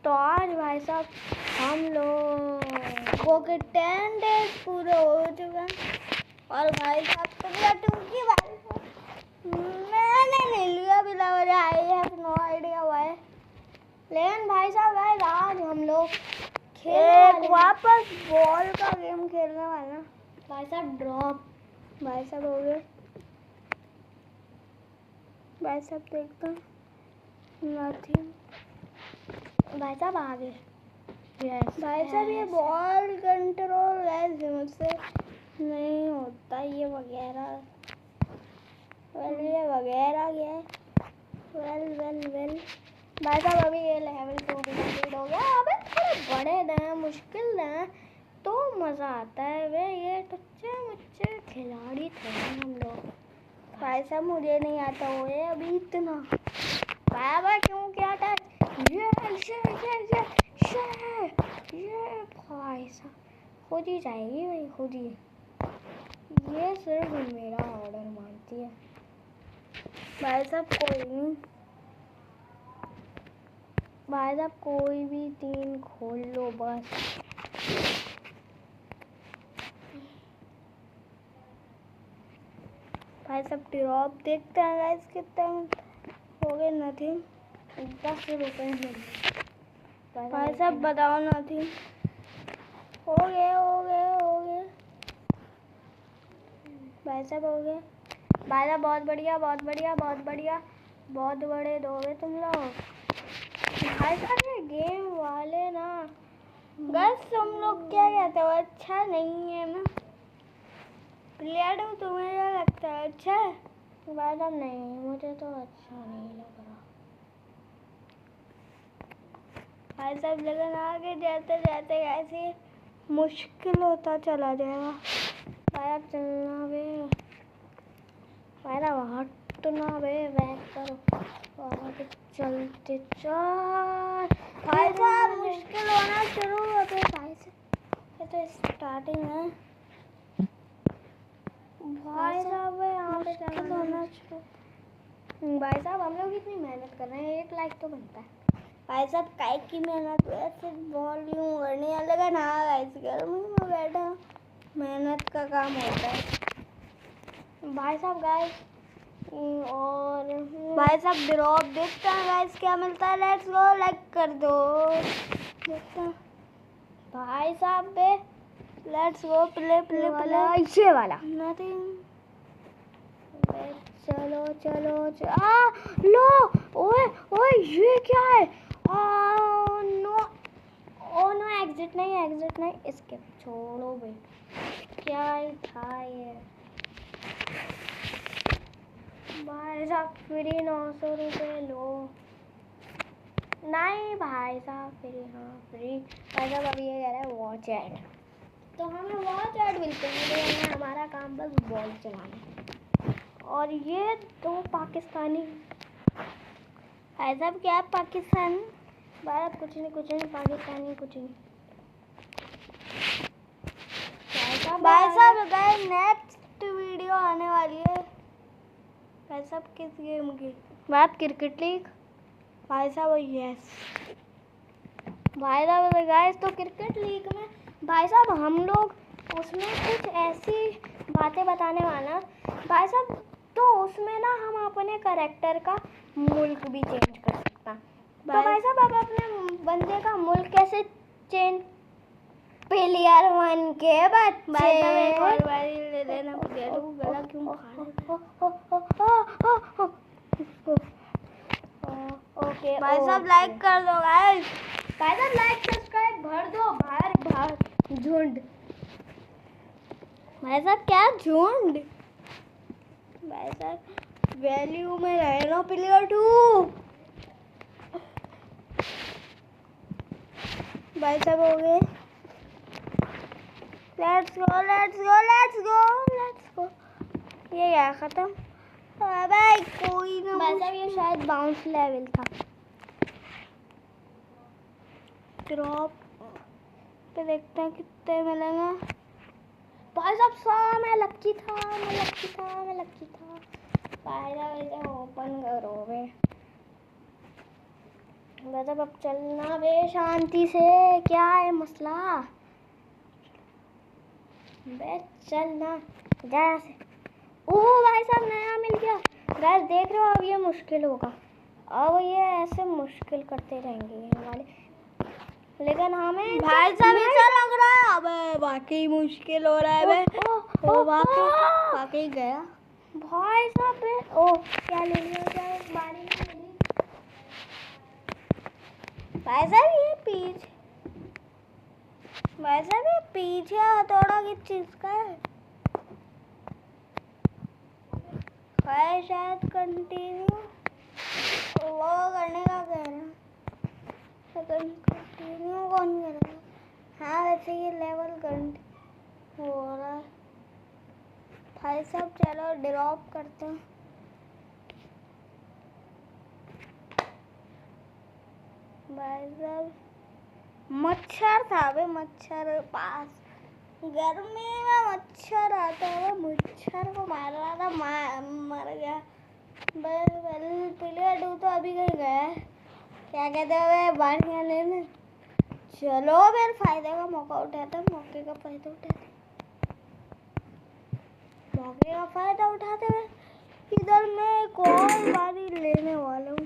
तो आज भाई साहब हम लोग वो के 10 डेज पूरे हो चुके हैं और भाई साहब की भाई साहब मैंने ले लिया बिना वजह। I have no idea why, लेकिन भाई साहब आज हम लोग एक वापस बॉल का गेम खेलने वाला। भाई साहब ड्रॉप भाई साहब हो गए। भाई साहब देखते हैं नथिंग। भाई साहब आगे यस भाई साहब ये बॉल कंट्रोल ऐसे मुझसे नहीं होता ये वगैरह ये वगैरह क्या है। वेल भाई साहब अभी ये लेवल 2 कंप्लीट हो गया। अबे थोड़े बड़े ना मुश्किल ना तो मज़ा आता है। वे ये टच्चे मुच्चे खिलाड़ी थे हम लोग। भाई साहब मुझे नहीं आता हो ये अभी इतना। बाबा क्यों क्या था ये भाई साहब खुद ही जाएगी भाई खुद ही। ये सिर्फ मेरा ऑर्डर मानती है। भाई साहब कोई नहीं, भाई साहब कोई भी 3 खोल लो बस। भाई साहब ड्रॉप देखते हैं गाइस कितना हो गए। नथिंग 10 रुपए मिल। भाई साहब बताओ नथिंग हो गए भाई साहब हो गए। भाई साहब बहुत बढ़िया बहुत बड़े दोगे तुम लोग। भाई साहब ये गेम वाले ना बस तुम लोग क्या कहते हो अच्छा नहीं है ना प्लेयर हूँ। तुम्हें क्या लगता है अच्छा है? भाई साहब नहीं मुझे तो अच्छा नहीं लग रहा। भाई साहब लेकिन आगे जाते जाते ऐसे मुश्किल होता चला जाएगा। भाई साहब चलना बे भाई साहब हटना बे बैक करो आगे चलते चल। भाई साहब मुश्किल होना शुरू होते भाई साहब। ये तो स्टार्टिंग है। भाई साहब यहाँ पे मुश्किल होना शुरू। भाई साहब हम लोग इतनी मेहनत कर रहे हैं 1 लाइक तो बनता है। भाई साहब काय की मेहनत वैसे वॉल्यूम करनी अलग है ना गाइस। गर्मी में बैठा मेहनत का काम होता है भाई साहब गाइस। और भाई साहब ड्रॉप देखते हैं गाइस क्या मिलता है। लेट्स गो लाइक कर दो देखते हैं भाई साहब पे। लेट्स गो प्ले ये वाला नथिंग। चलो लो ओए ये क्या है। नो एग्जिट नहीं इसके छोड़ो भाई। क्या ही था ये भाई साहब फ्री 900 रुपये लो। नहीं भाई साहब फ्री फ्री। भाई साहब अभी ये कह रहा है वॉच एड तो हमें वॉच एड मिलते हैं। हमारा काम बस बॉल चलाना। और ये 2 पाकिस्तानी भाई साहब क्या पाकिस्तानी भारत कुछ नहीं पाकिस्तानी कुछ नहीं। भाई साहब गाइस नेक्स्ट वीडियो आने वाली है भाई साहब किस गेम की बात क्रिकेट लीग। भाई साहब यस भाई साहब गाइस तो क्रिकेट लीग में भाई साहब हम लोग उसमें कुछ ऐसी बातें बताने वाला भाई साहब। तो उसमें ना हम अपने कैरेक्टर का मुल्क भी चेंज कर सकता। तो भाई साहब अब अपने बंदे का मुल्क कैसे चेंज प्लेयर 1 के बच्चे भाई साहब एक और बारी ले लेना गला क्यों ओके भाई साहब लाइक कर दो गाइस। भाई साहब लाइक सब्सक्राइब भर दो बाहर झुंड। भाई साहब क्या झुंड भाई साहब वैल्यू में रहना प्लेयर 2। भाई साहब हो गए। लेट्स गो ये क्या खत्म भाई कोई ना। भाई साहब ये शायद बाउंस लेवल था। ड्रॉप पे देखते हैं कितने मिलेंगे। भाई साहब मैं लक्की था। भाई साहब इसे ओपन करो बे। मतलब अब चलना बे शांति से, क्या है मसला? बे चलना, जा यहाँ से। ओह भाई साहब नया मिल गया। गाइस देख रहे हो, अब ये मुश्किल होगा। अब ये ऐसे मुश्किल करते रहेंगे ये वाले, लेकिन हमें भाई साहब ऐसा लग रहा है अबे वाकई मुश्किल हो रहा है बे। ओ वाकई गया भाई साहब बे। ओ क्या ले लिया जाए इस बारी में? भाई साहब ये पीछे हथौड़ा किस चीज का है? शायद कंटिन्यू वो करने का कह रहा है। कंटिन्यू कौन करेगा? हाँ वैसे ये लेवल कंटिन्यू हो रहा है। भाई साहब चलो ड्रॉप करते हैं। भाई साहब मच्छर था बे, मच्छर पास गर्मी में मच्छर आता है, मच्छर को मार रहा था, मर गया। प्लेयर 2 तो अभी कहीं गया है, क्या कहते हैं बढ़िया लेने। चलो फिर फायदे का मौका उठाते, मौके का फायदा उठाते हुए इधर मैं एक और बारी लेने वाला हूँ।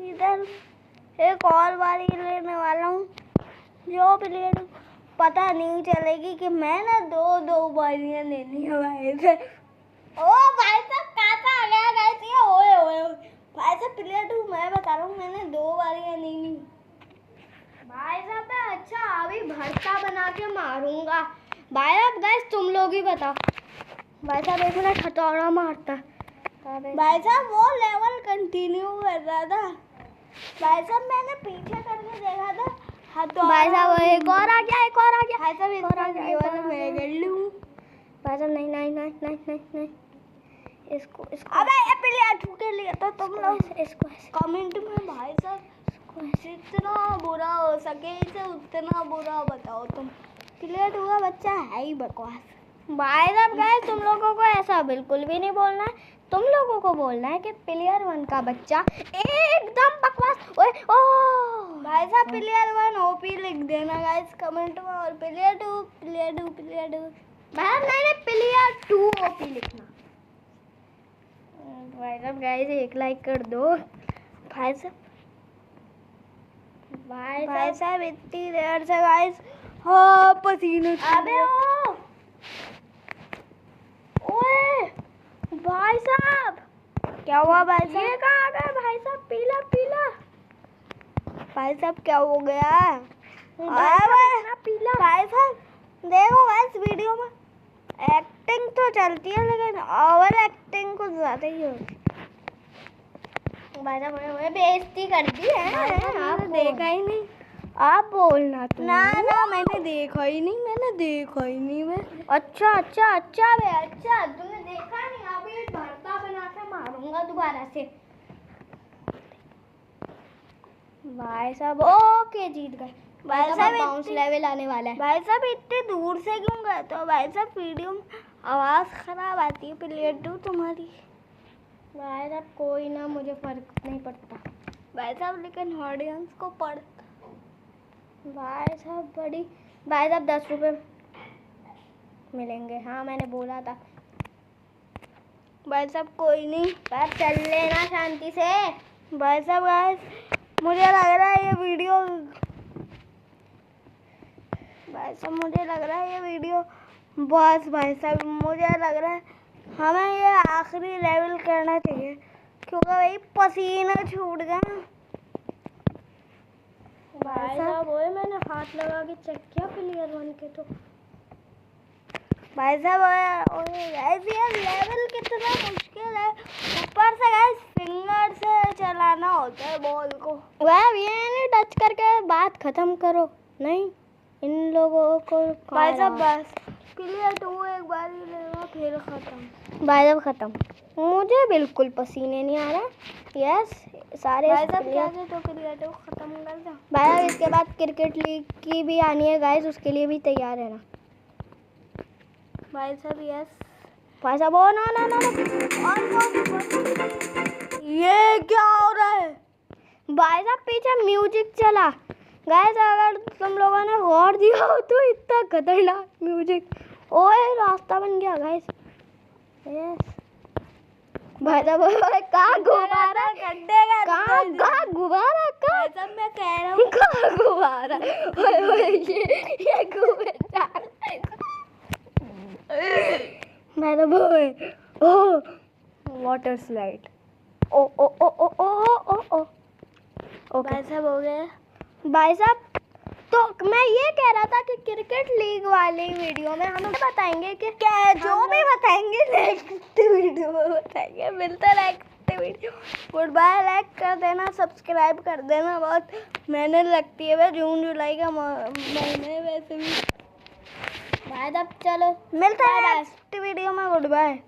इधर एक और बारी लेने वाला हूँ, जो प्लेयर पता नहीं चलेगी कि मैंने दो बारियां लेनी है भाई से। ओ भाई साहब कहाँ आ गया गाइस ये? ओए भाई साहब प्लेयर 2 मैं बता रहा हूँ, मैंने 2 बारियां लेनी। भाई साहब मैं अच्छा अभी भरता बना के मारूंगा। भाई साहब गाइस तुम लोग ही बताओ। भाई साहब एक मिनट हथौड़ा मारता। भाई साहब वो लेवल कंटिन्यू कर रहा था। भाई साहब मैंने पीछे करके देखा था। भाई साहब एक और आ गया। भाई साहब लेवल मैं कर लूं। भाई साहब नहीं इसको अबे ये प्लेयर 2 के लिए तो तुम लोग इसको कमेंट में भाई साहब जितना बुरा हो सके इसे उतना बुरा बताओ तुम। प्लेयर 2 का बच्चा है ही बकवास। भाई साहब गाइस तुम लोगों को ऐसा बिल्कुल भी नहीं बोलना है। तुम लोगों को बोलना है कि प्लेयर 1 का बच्चा एकदम बकवास। ओए ओ भाई साहब प्लेयर 1 ओपी लिख देना गाइस कमेंट में, और प्लेयर 2 भाई नहीं प्लेयर 2 ओपी लिखना। भाई साहब गाइस एक लाइक कर दो। भाई साहब इतनी देर से गाइस हाँ पसीने। अबे ओए भाई साहब क्या हुआ भाई साहब? ये कहाँ आ गया भाई साहब? पीला भाई साहब क्या हो गया? पीला भाई साहब देखो गाइस वीडियो में एक्टिंग तो चलती है लेकिन ओवर एक्टिंग कुछ ज्यादा ही होती है। भाई साहब बेइज्जती कर दी है। आपने देखा ही नहीं। आप बोलना तुम। ना मैंने देखा ही नहीं मैं। अच्छा तुमने देखा नहीं? अभी भरता बना के मारूंगा दोबारा से। भाई साहब ओके जीत गए। भाई साहब बाउंस लेवल आने वाला है। भाई साहब इतने दूर से क्यों गए? तो भाई साहब वीडियो में आवाज खराब आती है प्लेयर 2 तुम्हारी। भाई साहब कोई ना, मुझे फर्क नहीं पड़ता भाई साहब, लेकिन ऑडियंस को पड़ता। भाई साहब 10 रुपए मिलेंगे। हाँ मैंने बोला था। भाई साहब कोई नहीं, पर चल लेना शांति से। भाई साहब गाइस मुझे लग रहा है ये वीडियो बस भाई साहब मुझे लग रहा है हमें ये आखिरी लेवल करना चाहिए, क्योंकि भाई पसीना छूट गया। भाई साहब ओए मैंने हाथ लगा के चेक किया प्लेयर 1 के। तो भाई साहब ओए गाइस ये लेवल कितना मुश्किल है, ऊपर से गाइस फिंगर से चलाना होता है बॉल को। वह ये नहीं टच करके बात खत्म करो। नहीं इन लोगों को भाई साहब बस प्लेयर 2 एक बार ही लेगा फिर खत्म। भाई साहब खत्म। मुझे बिल्कुल पसीने नहीं आ रहा। यस सारे भाई साहब क्या है तो प्लेयर 2 खत्म कर दो। भाई साहब इसके बाद क्रिकेट लीग की भी आनी है गाइस, उसके लिए भी तैयार रहना। भाई साहब यस भाई साहब ओ ना ना ना ये क्या हो रहा है? भाई साहब पीछे म्यूजिक चला। गाइस अगर तुम लोगों ने गौर दिया हो तो इतना खतरनाक म्यूजिक। ओए रास्ता बन गया गाइस। यस भाई साहब कहाँ गुब्बारा गड्ढे का कहाँ गुब्बारा कहाँ सब मैं कह रहा हूँ कहाँ गुब्बारा ओए ये गुब्बारा मेरे बोए ओ वाटर स्लाइड ओ ओ ओ ओ ओ ओ ओ ओके भाई साहब हो गए। भाई साहब तो मैं ये कह रहा था कि क्रिकेट लीग वाली वीडियो में हमें बताएंगे कि क्या जो भी बताएंगे नेक्स्ट वीडियो में बताएंगे। मिलता है next video. Good bye. Like कर देना, सब्सक्राइब कर देना। बहुत मेहनत लगती है जून जुलाई का महीने वैसे भी। भाई साहब चलो मिलता है नेक्स्ट वीडियो में। Good bye.